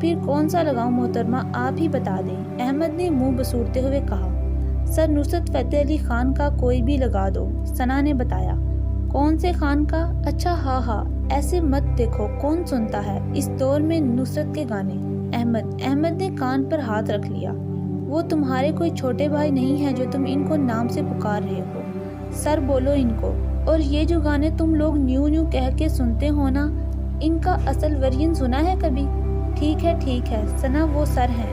پھر کون سا لگاؤں محترمہ، آپ ہی بتا دیں، احمد نے منہ بسورتے ہوئے کہا۔ سر نصرت فتح علی خان کا کوئی بھی لگا دو، ثنا نے بتایا۔ کون سے خان کا؟ اچھا ہاں، ایسے مت دیکھو، کون سنتا ہے اس دور میں نصرت کے گانے؟ احمد نے کان پر ہاتھ رکھ لیا۔ وہ تمہارے کوئی چھوٹے بھائی نہیں ہیں جو تم ان کو نام سے پکار رہے ہو؟ سر بولو ان کو، اور یہ جو گانے تم لوگ نیو نیو کہہ کے سنتے ہو نا، ان کا اصل ورژن سنا ہے کبھی؟ ٹھیک ہے ثنا، وہ سر ہیں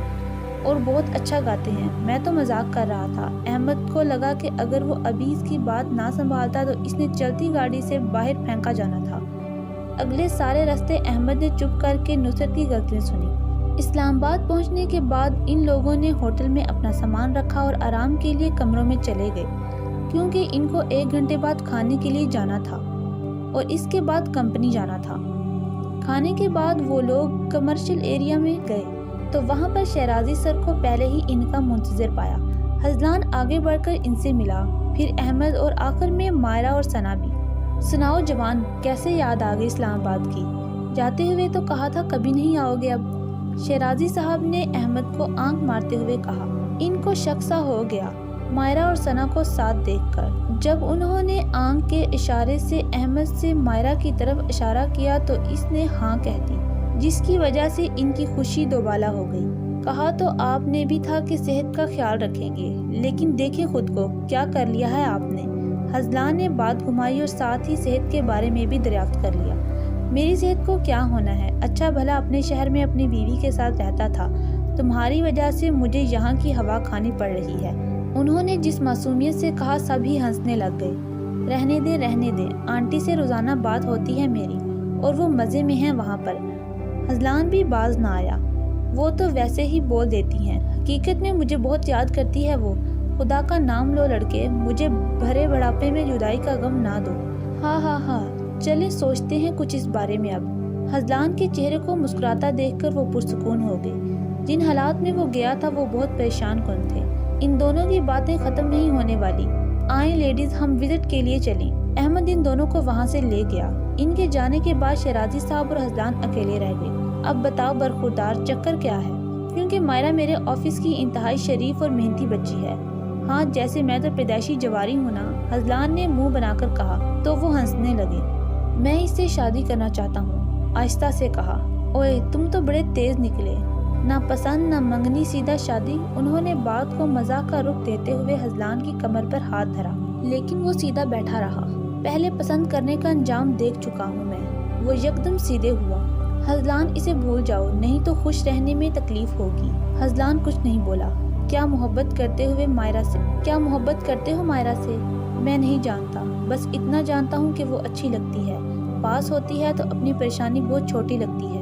اور بہت اچھا گاتے ہیں، میں تو مذاق کر رہا تھا۔ احمد کو لگا کہ اگر وہ ابھی اس کی بات نہ سنبھالتا تو اس نے چلتی گاڑی سے باہر پھینکا جانا تھا۔ اگلے سارے راستے احمد نے چپ کر کے نصرت کی غلطیاں سنی۔ اسلام آباد پہنچنے کے بعد ان لوگوں نے ہوٹل میں اپنا سامان رکھا اور آرام کے لیے کمروں میں چلے گئے، کیونکہ ان کو 1 گھنٹے بعد کھانے کے لیے جانا تھا اور اس کے بعد کمپنی جانا تھا۔ کھانے کے بعد وہ لوگ کمرشل ایریا میں گئے تو وہاں پر شہرازی سر کو پہلے ہی ان کا منتظر پایا۔ حزلان آگے بڑھ کر ان سے ملا، پھر احمد اور آخر میں مائرہ اور ثنا بھی۔ سناؤ جوان، کیسے یاد آ گئی اسلام آباد کی؟ جاتے ہوئے تو کہا تھا کبھی نہیں آؤ گے اب، شہرازی صاحب نے احمد کو آنکھ مارتے ہوئے کہا۔ ان کو شک سا ہو گیا مائرہ اور ثنا کو ساتھ دیکھ کر۔ جب انہوں نے آنکھ کے اشارے سے احمد سے مائرہ کی طرف اشارہ کیا تو اس نے ہاں کہہ دی، جس کی وجہ سے ان کی خوشی دوبالا ہو گئی۔ کہا تو آپ نے بھی تھا کہ صحت کا خیال رکھیں گے، لیکن دیکھیں خود کو کیا کر لیا ہے آپ نے۔ حزلان نے بات گھمائی اور ساتھ ہی صحت کے بارے میں بھی دریافت کر لیا۔ میری صحت کو کیا ہونا ہے، اچھا بھلا اپنے شہر میں اپنی بیوی کے ساتھ رہتا تھا، تمہاری وجہ سے مجھے یہاں کی ہوا کھانی پڑ رہی ہے۔ انہوں نے جس معصومیت سے کہا سبھی ہنسنے لگ گئے۔ رہنے دیں، آنٹی سے روزانہ بات ہوتی ہے میری اور وہ مزے میں ہیں وہاں پر۔ حزلان بھی باز نہ آیا، وہ تو ویسے ہی بول دیتی ہیں، حقیقت میں مجھے بہت یاد کرتی ہے وہ۔ خدا کا نام لو لڑکے، مجھے بھرے بڑھاپے میں جدائی کا غم نہ دو۔ ہاں، چلیں سوچتے ہیں کچھ اس بارے میں اب۔ حزلان کے چہرے کو مسکراتا دیکھ کر وہ پرسکون ہو گئی۔ جن حالات میں وہ گیا تھا وہ بہت پریشان کن تھے۔ ان دونوں کی باتیں ختم نہیں ہونے والی۔ آئیں لیڈیز، ہم وزٹ کے لیے چلیں۔ احمد ان دونوں کو وہاں سے لے گیا۔ ان کے جانے کے بعد شہرازی صاحب اور حزلان اکیلے رہ گئے۔ اب بتاؤ برخوردار، چکر کیا ہے؟ کیونکہ مائرہ میرے آفس کی انتہائی شریف اور محنتی بچی ہے۔ ہاں، جیسے میں تو پیدائشی جواری ہوں نا، حزلان نے منہ بنا کر کہا تو وہ ہنسنے لگے۔ میں اس سے شادی کرنا چاہتا ہوں، آہستہ سے کہا۔ اوئے تم تو بڑے تیز نکلے، نہ پسند نہ منگنی، سیدھا شادی۔ انہوں نے بات کو مزاح کا رخ دیتے ہوئے حزلان کی کمر پر ہاتھ دھرا، لیکن وہ سیدھا بیٹھا رہا۔ پہلے پسند کرنے کا انجام دیکھ چکا ہوں میں۔ وہ یکدم سیدھے ہوا۔ حزلان اسے بھول جاؤ، نہیں تو خوش رہنے میں تکلیف ہوگی۔ حزلان کچھ نہیں بولا۔ کیا محبت کرتے ہو مائرہ سے؟ میں نہیں جانتا، بس اتنا جانتا ہوں کہ وہ اچھی لگتی ہے، پاس ہوتی ہے تو اپنی پریشانی بہت چھوٹی لگتی ہے۔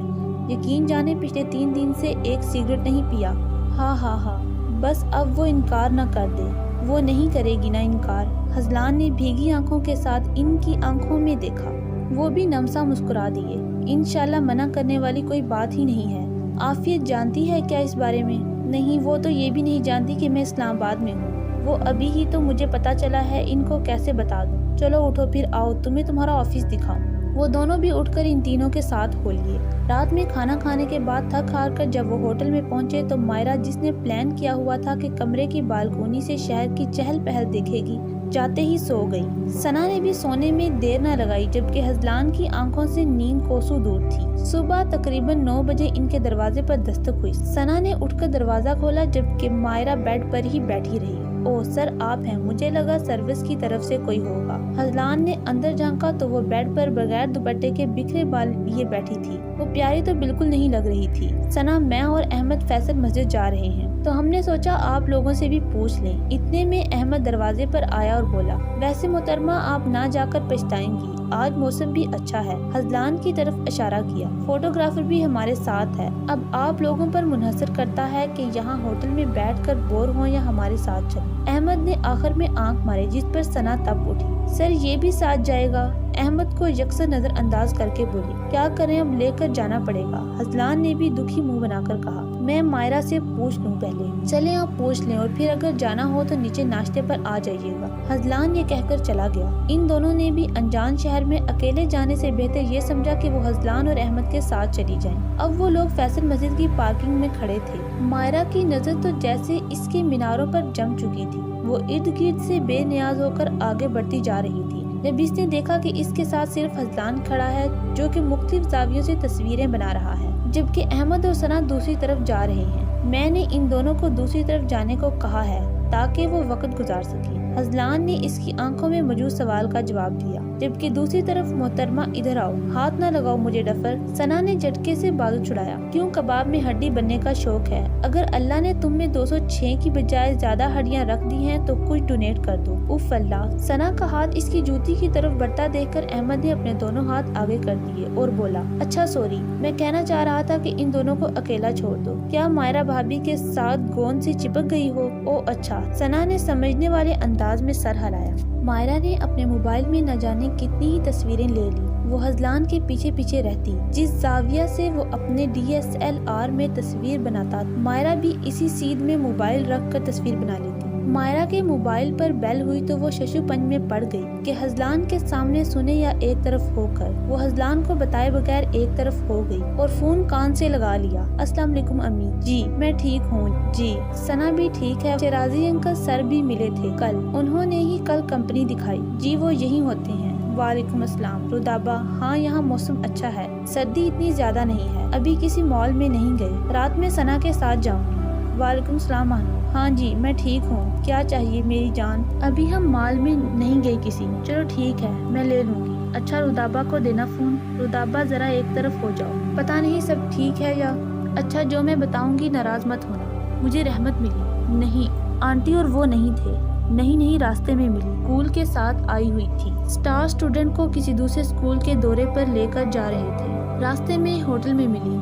یقین جانے پچھلے 3 دن سے ایک سگریٹ نہیں پیا۔ ہاں، بس اب وہ انکار نہ کر دے۔ وہ نہیں کرے گی نا انکار؟ حزلان نے بھیگی آنکھوں کے ساتھ ان کی آنکھوں میں دیکھا۔ وہ بھی نم سا مسکرا دیے۔ انشاءاللہ منع کرنے والی کوئی بات ہی نہیں ہے۔ عافیت جانتی ہے کیا اس بارے میں؟ نہیں، وہ تو یہ بھی نہیں جانتی کہ میں اسلام آباد میں ہوں۔ وہ ابھی ہی تو مجھے پتا چلا ہے، ان کو کیسے بتا دوں؟ چلو اٹھو پھر، آؤ تمہیں تمہارا آفس دکھاؤں۔ وہ دونوں بھی اٹھ کر ان تینوں کے ساتھ ہو لیے۔ رات میں کھانا کھانے کے بعد تھک ہار کر جب وہ ہوٹل میں پہنچے تو مائرہ، جس نے پلان کیا ہوا تھا کہ کمرے کی بالکونی سے شہر کی چہل پہل دیکھے گی، جاتے ہی سو گئی۔ ثنا نے بھی سونے میں دیر نہ لگائی، جبکہ حزلان کی آنکھوں سے نیند کوسوں دور تھی۔ صبح تقریباً 9 بجے ان کے دروازے پر دستک ہوئی۔ ثنا نے اٹھ کر دروازہ کھولا، جبکہ مائرہ بیڈ پر ہی بیٹھی رہی۔ اوہ سر، آپ ہیں؟ مجھے لگا سروس کی طرف سے کوئی ہوگا۔ حزلان نے اندر جھانکا تو وہ بیڈ پر بغیر دوپٹے کے بکھرے بال لیے بیٹھی تھی۔ وہ پیاری تو بالکل نہیں لگ رہی تھی۔ ثنا، میں اور احمد فیصل مسجد جا رہے ہیں تو ہم نے سوچا آپ لوگوں سے بھی پوچھ لیں۔ اتنے میں احمد دروازے پر آیا اور بولا، ویسے محترمہ آپ نہ جا کر پچھتائیں گی، آج موسم بھی اچھا ہے۔ حزلان کی طرف اشارہ کیا۔ فوٹوگرافر بھی ہمارے ساتھ ہے۔ اب آپ لوگوں پر منحصر کرتا ہے کہ یہاں ہوٹل میں بیٹھ کر بور ہوں یا ہمارے ساتھ چلیں۔ احمد نے آخر میں آنکھ ماری، جس پر ثنا تب اٹھی۔ سر یہ بھی ساتھ جائے گا؟ احمد کو یکسر نظر انداز کر کے بولی، کیا کریں، اب لے کر جانا پڑے گا۔ حزلان نے بھی دکھی منہ بنا کر کہا، میں مائرہ سے پوچھ لوں پہلے۔ چلیں آپ پوچھ لیں، اور پھر اگر جانا ہو تو نیچے ناشتے پر آ جائیے گا۔ حزلان یہ کہہ کر چلا گیا۔ ان دونوں نے بھی انجان شہر میں اکیلے جانے سے بہتر یہ سمجھا کہ وہ حزلان اور احمد کے ساتھ چلی جائیں۔ اب وہ لوگ فیصل مسجد کی پارکنگ میں کھڑے تھے۔ مائرہ کی نظر تو جیسے اس کے میناروں پر جم چکی تھی۔ وہ ارد گرد سے بے نیاز ہو کر آگے بڑھتی جا رہی تھی۔ جب اس نے دیکھا کہ اس کے ساتھ صرف حزلان کھڑا ہے جو کہ مختلف زاویوں سے تصویریں بنا رہا ہے، جبکہ احمد اور ثنا دوسری طرف جا رہے ہیں۔ میں نے ان دونوں کو دوسری طرف جانے کو کہا ہے تاکہ وہ وقت گزار سکے۔ حزلان نے اس کی آنکھوں میں موجود سوال کا جواب دیا، جبکہ دوسری طرف محترمہ ادھر آؤ، ہاتھ نہ لگاؤ مجھے ڈفر۔ ثنا نے جھٹکے سے بازو چھڑایا، کیوں کباب میں ہڈی بننے کا شوق ہے؟ اگر اللہ نے تم میں 206 کی بجائے زیادہ ہڈیاں رکھ دی ہیں تو کچھ ڈونیٹ کر دو۔ اف اللہ۔ ثنا کا ہاتھ اس کی جوتی کی طرف بڑھتا دیکھ کر احمد نے اپنے دونوں ہاتھ آگے کر دیے اور بولا، اچھا سوری، میں کہنا چاہ رہا تھا کہ ان دونوں کو اکیلا چھوڑ دو۔ کیا مائرہ بھابی کے ساتھ گوند سے چپک گئی ہو؟ او اچھا۔ ثنا نے سمجھنے والے انداز میں سر ہلایا۔ مائرہ نے اپنے موبائل میں نہ جانے کتنی ہی تصویریں لے لی۔ وہ حزلان کے پیچھے پیچھے رہتی، جس زاویہ سے وہ اپنے DSLR میں تصویر بناتا، مائرہ بھی اسی سیدھ میں موبائل رکھ کر تصویر بنا لیتی۔ مائرہ کے موبائل پر بیل ہوئی تو وہ ششو پنج میں پڑ گئی کہ حزلان کے سامنے سنے یا ایک طرف ہو کر۔ وہ حزلان کو بتائے بغیر ایک طرف ہو گئی اور فون کان سے لگا لیا۔ السلام علیکم امی۔ جی میں ٹھیک ہوں۔ جی ثنا بھی ٹھیک ہے۔ شیرازی انکل سر بھی ملے تھے کل، انہوں نے ہی کل کمپنی دکھائی۔ جی وہ یہی ہوتے ہیں۔ وعلیکم السلام۔ رودابہ، ہاں یہاں موسم اچھا ہے، سردی اتنی زیادہ نہیں ہے۔ ابھی کسی مال میں نہیں گئے، رات میں ثنا کے ساتھ جاؤں گی۔ وعلیکم السلام احمد۔ ہاں جی میں ٹھیک ہوں، کیا چاہیے میری جان؟ ابھی ہم مال میں نہیں گئے کسی۔ چلو ٹھیک ہے، میں لے لوں گی۔ اچھا رودابہ کو دینا فون۔ رودابہ ذرا ایک طرف ہو جاؤ، پتہ نہیں سب ٹھیک ہے یا؟ اچھا جو میں بتاؤں گی ناراض مت ہونا۔ مجھے رحمت ملی؟ نہیں آنٹی، اور وہ نہیں تھے۔ نہیں راستے میں ملی، اسکول کے ساتھ آئی ہوئی تھی۔ اسٹار اسٹوڈنٹ کو کسی دوسرے اسکول کے دورے پر لے کر جا رہے تھے، راستے میں ہوٹل میں ملی۔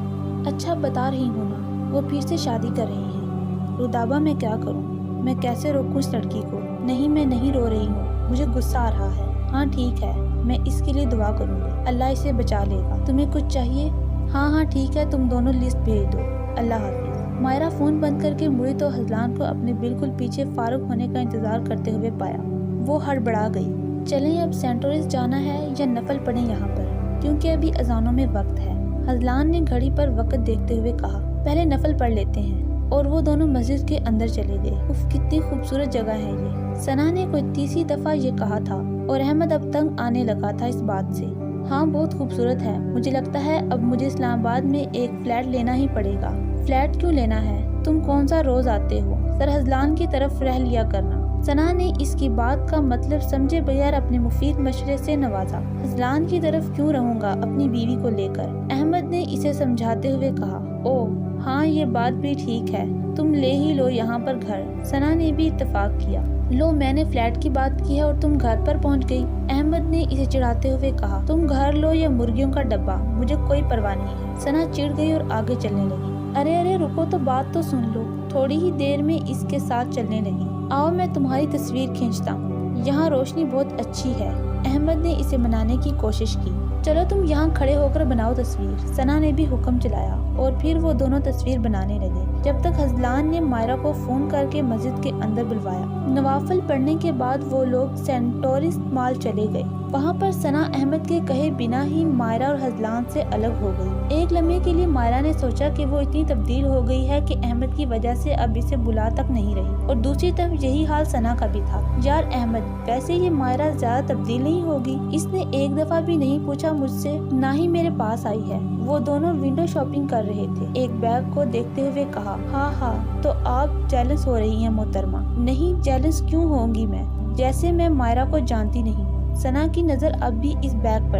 اچھا بتا رہی ہوں نا، وہ پھر سے شادی کر رہی ہیں۔ رودابہ میں کیا کروں، میں کیسے روکوں اس لڑکی کو؟ نہیں میں نہیں رو رہی ہوں، مجھے غصہ آ رہا ہے۔ ہاں ٹھیک ہے، میں اس کے لیے دعا کروں گی، اللہ اسے بچا لے گا۔ تمہیں کچھ چاہیے؟ ہاں ٹھیک ہے، تم دونوں لسٹ بھیج دو، اللہ حافظ۔ مائرہ فون بند کر کے مڑی تو حزلان کو اپنے بالکل پیچھے فارغ ہونے کا انتظار کرتے ہوئے پایا۔ وہ ہڑبڑا گئی۔ چلیں اب سینٹورس جانا ہے یا نفل پڑھیں یہاں پر، کیونکہ ابھی اذانوں میں وقت ہے۔ حزلان نے گھڑی پر وقت دیکھتے ہوئے کہا، پہلے نفل پڑھ لیتے ہیں۔ اور وہ دونوں مسجد کے اندر چلے گئے۔ اف کتنی خوبصورت جگہ ہے یہ، ثنا نے کوئی تیسری دفعہ یہ کہا تھا، اور احمد اب تنگ آنے لگا تھا اس بات سے۔ ہاں بہت خوبصورت ہے، مجھے لگتا ہے اب مجھے اسلام آباد میں ایک فلیٹ لینا ہی پڑے گا۔ فلیٹ کیوں لینا ہے؟ تم کون سا روز آتے ہو؟ سر حزلان کی طرف رہ لیا کرنا۔ ثنا نے اس کی بات کا مطلب سمجھے بغیر اپنے مفید مشورے سے نوازا۔ حزلان کی طرف کیوں رہوں گا اپنی بیوی کو لے کر؟ احمد نے اسے سمجھاتے ہوئے کہا، او ہاں یہ بات بھی ٹھیک ہے، تم لے ہی لو یہاں پر گھر۔ ثنا نے بھی اتفاق کیا۔ لو میں نے فلیٹ کی بات کی ہے اور تم گھر پر پہنچ گئی۔ احمد نے اسے چڑھاتے ہوئے کہا، تم گھر لو یا مرغیوں کا ڈبہ، مجھے کوئی پرواہ نہیں ہے۔ ثنا چڑ گئی اور آگے چلنے لگی۔ ارے رکو تو بات تو سن لو۔ تھوڑی ہی دیر میں اس کے ساتھ چلنے لگی۔ آؤ میں تمہاری تصویر کھینچتا ہوں، یہاں روشنی بہت اچھی ہے۔ احمد نے اسے منانے کی کوشش کی۔ چلو تم یہاں کھڑے ہو کر بناؤ تصویر۔ ثنا نے بھی حکم چلایا اور پھر وہ دونوں تصویر بنانے لگے، جب تک حزلان نے مائرہ کو فون کر کے مسجد کے اندر بلوایا۔ نوافل پڑھنے کے بعد وہ لوگ سینٹورس مال چلے گئے۔ وہاں پر ثنا احمد کے کہے بنا ہی مائرہ اور حزلان سے الگ ہو گئی۔ ایک لمحے کے لیے مائرہ نے سوچا کہ وہ اتنی تبدیل ہو گئی ہے کہ احمد کی وجہ سے اب اسے بلا تک نہیں رہی، اور دوسری طرف یہی حال ثنا کا بھی تھا۔ یار احمد، ویسے یہ مائرہ زیادہ تبدیل نہیں ہوگی، اس نے ایک دفعہ بھی نہیں پوچھا مجھ سے، نہ ہی میرے پاس آئی ہے۔ وہ دونوں ونڈو شاپنگ کر رہے تھے۔ ایک بیگ کو دیکھتے ہوئے کہا، ہاں تو آپ جیلس ہو رہی ہیں محترمہ؟ نہیں جیلس کیوں ہوں گی میں، جیسے میں مائرہ کو جانتی نہیں۔ ثنا کی نظر اب بھی اس بیگ پر۔